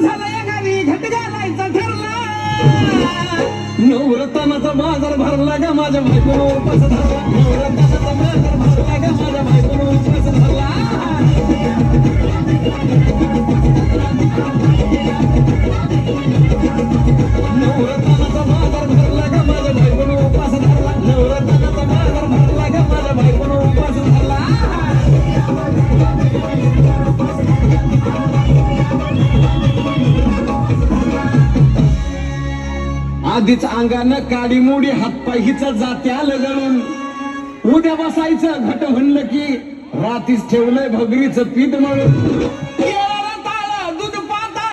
झाला या गावी घट घालायचा ठरला नवरत्नाचा बाजार भरला ग माझ्या बायकोनं उपास धरला नवरत्नाचा बाजार भरला ग माझ्या बायकोनं उपास धरला नवरत्नाचा बाजार भरला ग माझ्या बायकोनं उपास धरला नवरत्नाचा बाजार भरला ग माझ्या बायकोनं उपास धरला आधीच अंगानं काडी मोडी हातपाय हिचा जात्या लगळून उद्या बसायचं घट म्हणलं की रातीच ठेवलंय भगरीचं पीठ मळून